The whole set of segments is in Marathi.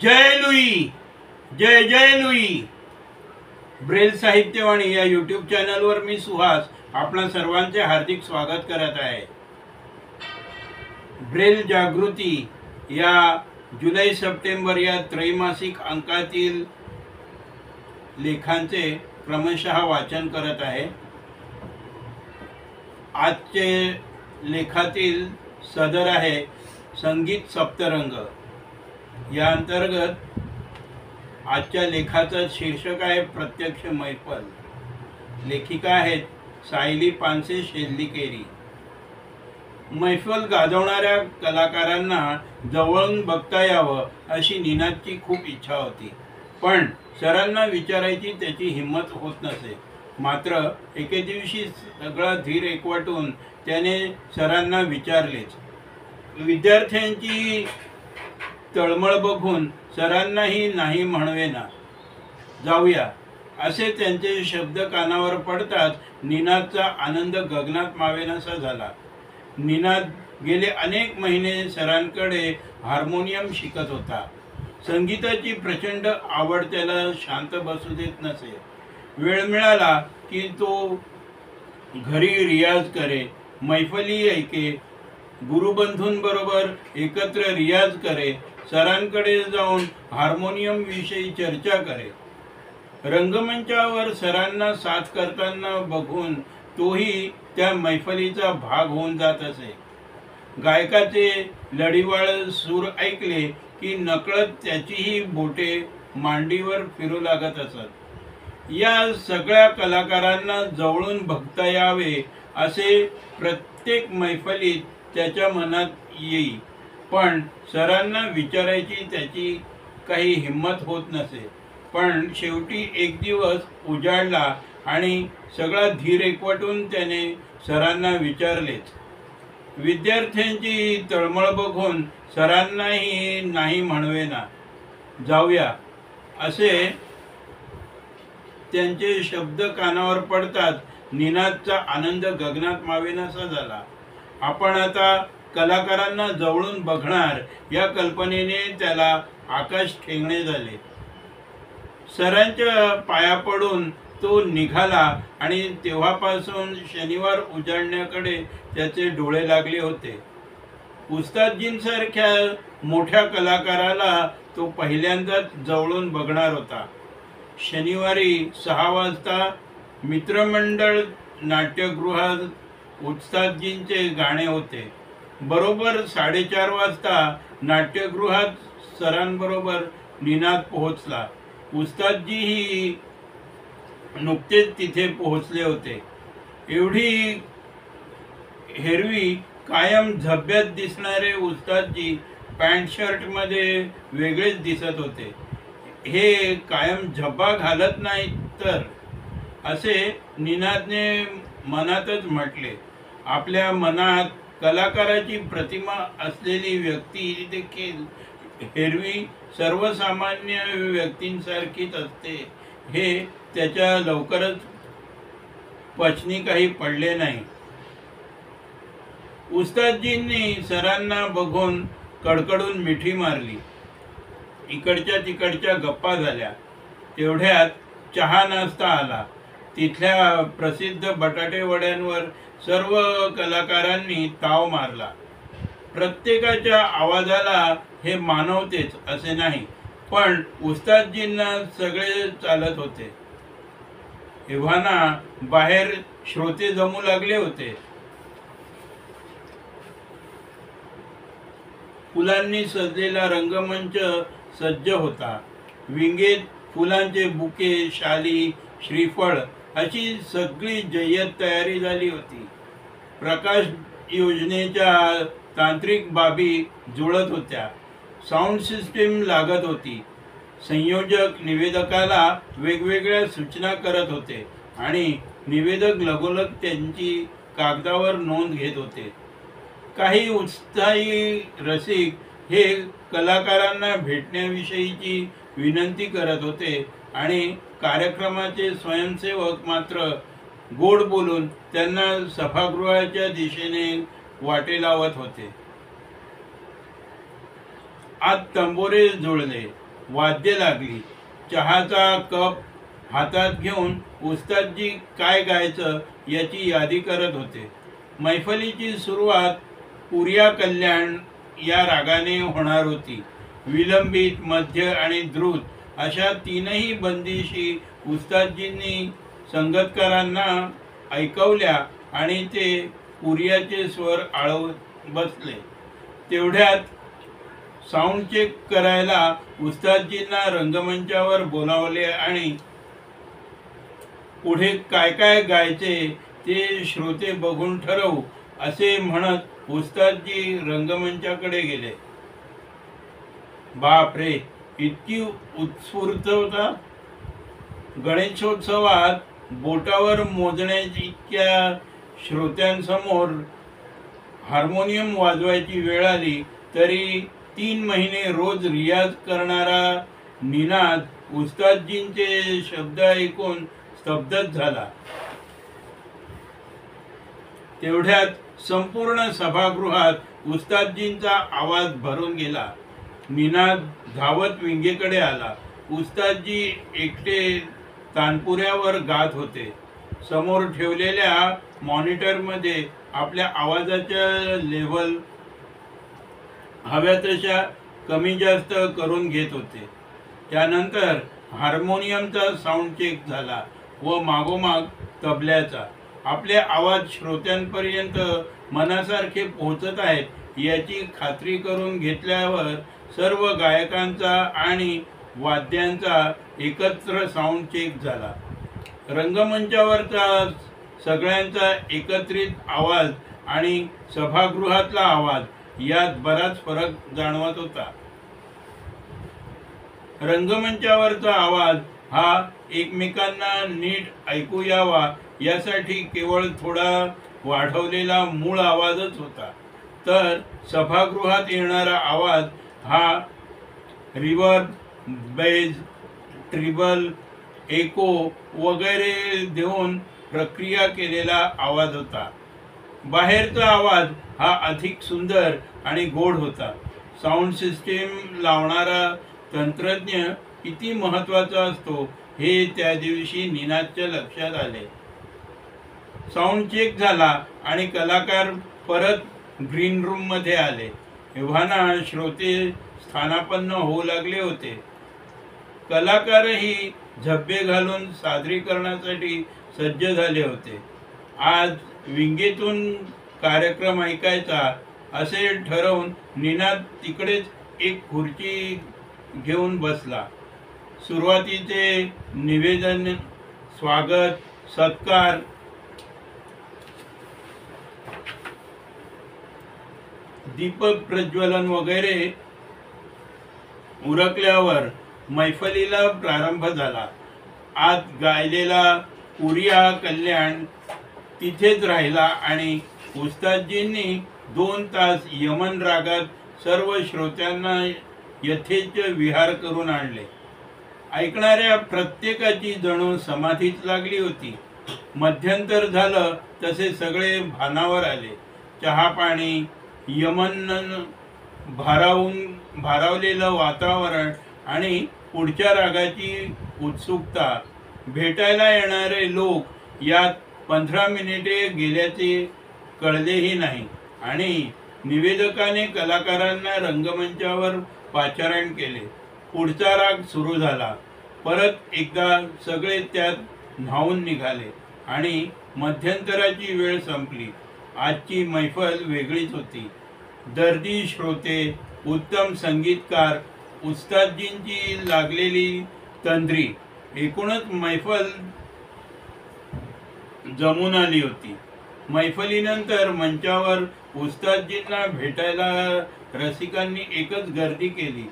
जय लुई, जय जय लुई. ब्रेल साहित्यवाणी या यूट्यूब चॅनलवर मी सुहास आपणा सर्वांचे हार्दिक स्वागत करत आहे. ब्रेल जागृती या जुलै सप्टेंबर या त्रैमासिक अंकातील लेखांचे क्रमशः वाचन करत आहे. आजचे लेखातील सदर आहे संगीत सप्तरंग. या अंतर्गत आजच्या लेखाचं शीर्षक आहे प्रत्यक्ष मैफल. लेखिका आहेत सायली पानसे शेल्लीकेरी. मैफल गाजवणाऱ्या कलाकारांना जवळून बघता यावं अशी नीनाची खूप इच्छा होती, पण सरांना विचारायची त्याची हिंमत होत नसे. मात्र एके दिवशी सगळा धीर एकवटून त्याने सरांना विचारलेच. विद्यार्थ्यांची तळमळ बघून सरांनाही नाही म्हणवेना. जाऊया असे त्यांचे शब्द कानावर पडताच निनादचा आनंद गगनात मावेनासा झाला. निनाद गेले अनेक महिने सरांकडे हार्मोनियम शिकत होता. संगीताची प्रचंड आवड त्याला शांत बसू देत नसे. वेळ मिळाला की तो घरी रियाज करे, मैफली ऐके, गुरुबंधूंबरोबर एकत्र रियाज करे, सरांकडे जाऊन हार्मोनियम विषयी चर्चा करे. रंगमंचावर सरांना साथ करताना बघून तोही त्या मैफलीचा भाग होऊन जात असे. गायकाचे लढीवाळ सूर ऐकले की नकळत त्याचीही बोटे मांडीवर फिरू लागत असत. या सगळ्या कलाकारांना जवळून बघता यावे असे प्रत्येक मैफलीत त्याच्या मनात येई, पण सरांना विचारायची त्याची काही हिंमत होत नसे. पण शेवटी एक दिवस उजाडला आणि सगळा धीर एकवटून त्याने सरांना विचारलेच. विद्यार्थ्यांची तळमळ बघून सरांनाही नाही म्हणवेना. जाऊया असे त्यांचे शब्द कानावर पडतात निनादचा आनंद गगनात मावेनासा झाला. आपण आता कलाकारांना जवळून बघणार या कल्पनेने त्याला आकाश ठेंगणे झाले. सरांच्या पाया पडून तो निघाला आणि तेव्हापासून शनिवार उजाडण्याकडे त्याचे डोळे लागले होते. उस्तादजींसारख्या मोठ्या कलाकाराला तो पहिल्यांदाच जवळून बघणार होता. शनिवारी 6 वाजता मित्रमंडळ नाट्यगृहात उस्तादजींचे गाणे होते. बरोबर 4:30 वाजता नाट्यगृहात सरांबरोबर निनाद पोहोचला. उस्तादजीही नुकतेच तिथे पोहोचले होते. एवढी हेरवी कायम झब्यात दिसणारे उस्तादजी पॅन्ट शर्टमध्ये वेगळेच दिसत होते. हे कायम झब्बा घालत नाहीत तर, असे निनादने मनातच म्हटले. आपल्या मनात कलाकाराची प्रतिमा असलेली व्यक्ती देखील एरवी सर्वसामान्य व्यक्तींसारखीच असते हे त्याच्या लवकरच पचनी काही पडले नाही. उस्तादजींनी सरांना बघून कडकडून मिठी मारली. इकडच्या तिकडच्या गप्पा झाल्या. तेवढ्यात चहा नाश्ता आला. तिथल्या प्रसिद्ध बटाटे वड्यांवर सर्व कलाकारांनी ताव मारला. प्रत्येकाच्या आवाजाला हे मानवतेच असे नाही, पण उस्तादजींना सगळे चालत होते. एव्हाना बाहेर श्रोते जमू लागले होते. फुलांनी सजलेला रंगमंच सज्ज होता. विंगेत फुलांचे बुके, शाली, श्रीफळ अशी सगळी जय्यत तयारी झाली होती. प्रकाश योजनेच्या तांत्रिक बाबी जुळत होत्या. साऊंड सिस्टीम लागत होती. संयोजक निवेदकाला वेगवेगळ्या सूचना करत होते आणि निवेदक लगोलग त्यांची कागदावर नोंद घेत होते. काही उत्साही रसिक हे कलाकारांना भेटण्याविषयीची विनंती करत होते आणि कार्यक्रमाचे स्वयंसेवक मात्र गोड बोलून त्यांना सभागृहाच्या दिशेने वाटे लावत होते. आत तंबोरे जुळले. वाद्य लागली. चहाचा कप हातात घेऊन उस्तादजी काय गायचं याची यादी करत होते. मैफलीची सुरुवात पुरिया कल्याण या रागाने होणार होती. विलंबित, मध्य आणि द्रुत अशा तीनही बंदिशी उस्तादजींनी संगतकारांना ऐकवल्या आणि ते पुरियाचे स्वर आळवत बसले. तेवढ्यात साऊंड चेक करायला उस्तादजींना रंगमंचावर बोलावले आणि पुढे काय काय गायचे ते श्रोते बघून ठरवू असे म्हणत उस्तादजी रंगमंचाकडे गेले. बाप रे, इतकी उत्स्फूर्तता! गणेशोत्सवात बोटावर मोजण्याच्या इतक्या श्रोत्यांसमोर हार्मोनियम वाजवायची वेळ आली तरी 3 महिने रोज रियाज करणारा निनाद उस्तादजींचे शब्द ऐकून स्तब्धच झाला. तेवढ्यात संपूर्ण सभागृहात उस्तादजींचा आवाज भरून गेला. निनाद धावत विंगेकडे आला. उस्तादजी एकटे तानपुऱ्यावर गात होते. समोर ठेवलेल्या मॉनिटरमध्ये आपल्या आवाजाच्या लेव्हल हव्या तशा कमी जास्त करून घेत होते. त्यानंतर हार्मोनियमचा साऊंड चेक झाला व मागोमाग तबल्याचा. आपले आवाज श्रोत्यांपर्यंत मनासारखे पोहोचत आहेत याची खात्री करून घेतल्यावर सर्व गायकांचा आणि वाद्यांचा एकत्र साऊंड चेक झाला. रंगमंचावरचा सगळ्यांचा एकत्रित आवाज आणि सभागृहातला आवाज यात बराच फरक जाणवत होता. रंगमंचावरचा आवाज हा एकमेकांना नीट ऐकू यावा यासाठी केवळ थोडा वाढवलेला मूळ आवाजच होता, तर सभागृहात येणारा आवाज हा रिवर्ब, बेज, ट्रिबल, एको वगैरे देऊन प्रक्रिया केलेला आवाज होता. बाहेरचा आवाज हा अधिक सुंदर आणि गोड होता. साऊंड सिस्टीम लावणारा तंत्रज्ञ किती महत्त्वाचा असतो हे त्या दिवशी निनादच्या लक्षात आले. साऊंड चेक झाला आणि कलाकार परत ग्रीन रूम मध्ये आले. एव्हाना श्रोते स्थानापन्न होऊ लागले होते. कलाकारही झब्बे घालून सादरीकरणासाठी सज्ज झाले होते. आज विंगेतून कार्यक्रम ऐकायचा असे ठरवून निनाद तिकडेच एक खुर्ची घेऊन बसला. सुरुवातीचे निवेदन, स्वागत, सत्कार, दीपक प्रज्वलन वगैरे उरकल्यावर मैफलीला प्रारंभ झाला. आत गायलेला पुरिया कल्याण तिथेच राहिला आणि उस्तादजींनी 2 तास यमन रागात सर्व श्रोत्यांना यथेच विहार करून आणले. ऐकणाऱ्या प्रत्येकाची जणू समाधीच लागली होती. मध्यंतर झालं तसे सगळे भानावर आले. चहा पाणी, यमन भारावलेलं वातावरण आणि पुढच्या रागाची उत्सुकता. भेटायला येणारे लोक यात 15 मिनिटे गेल्याचे कळलेही नाही आणि निवेदकाने कलाकारांना रंगमंचावर पाचारण केले. पुढचा राग सुरू झाला. परत एकदा सगळे त्यात न्हावून निघाले आणि मध्यंतराची वेळ संपली. आजची मैफल वेगळीच होती. दर्दी श्रोते, उत्तम संगीतकार, उस्तादजींची लागलेली तंद्री, एकूणच मैफल जमून आली होती. मैफलीनंतर मंचावर उस्तादजींना भेटायला रसिकांनी एकच गर्दी केली.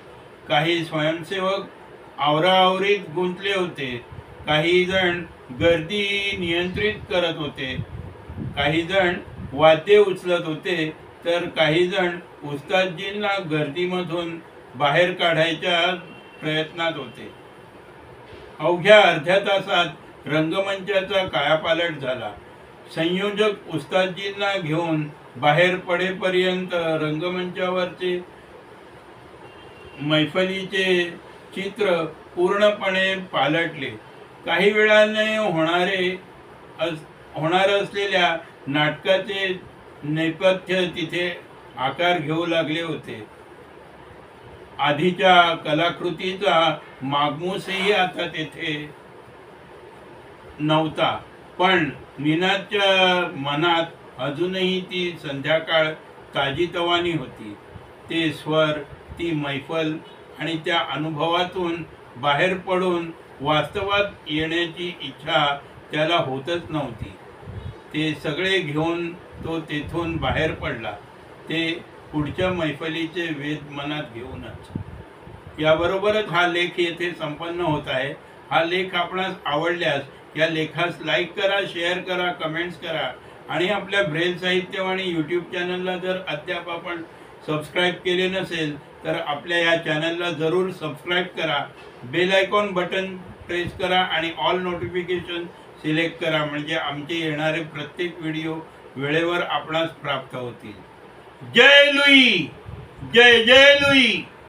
काही स्वयंसेवक आवराआवरीत गुंतले होते. काही जण गर्दी नियंत्रित करत होते. काही जण वाद्ये उचलत होते तर काही जण उस्तादजींना गर्दीमधून बाहेर काढायच्या प्रयत्नात होते. अवघ्या अर्ध्या तासात रंगमंचाचा कायापालट झाला. संयोजक उस्तादजींना घेऊन बाहेर पडेपर्यंत रंगमंचावरचे मैफलीचे चित्र पूर्णपणे पालटले. काही वेळाने होणार असलेल्या नाटकाचे नेपथ्य तिथे आकार घेऊ लागले होते. आधीच्या कलाकृतीचा मागमूसही आता तेथे नव्हता, पण नीनाच्या मनात अजूनही ती संध्याकाळ ताजीतवानी होती. ते स्वर, ती मैफल आणि त्या अनुभवातून बाहेर पडून वास्तवात येण्याची इच्छा त्याला होतच नव्हती. ते सगळे घेऊन तो तेथून बाहेर पडला, ते पुढच्या मैफलीचे वेध मनात घेऊनच. याबरोबरच हा लेख येथे संपन्न होत आहे. हा लेख आपणास आवडल्यास या लेखास लाईक करा, शेअर करा, कमेंट्स करा आणि आपल्या ब्रेल साहित्यवाणी यूट्यूब चॅनलला जर अद्याप आपण सबस्क्राईब केले नसेल तर आपल्या या चॅनलला जरूर सबस्क्राईब करा. बेल आयकॉन बटन प्रेस करा आणि ऑल नोटिफिकेशन सिलेक्ट करा, म्हणजे आमचे येणारे प्रत्येक व्हिडिओ वेळेवर आपणास प्राप्त होतील. जय लुई, जय जय लुई.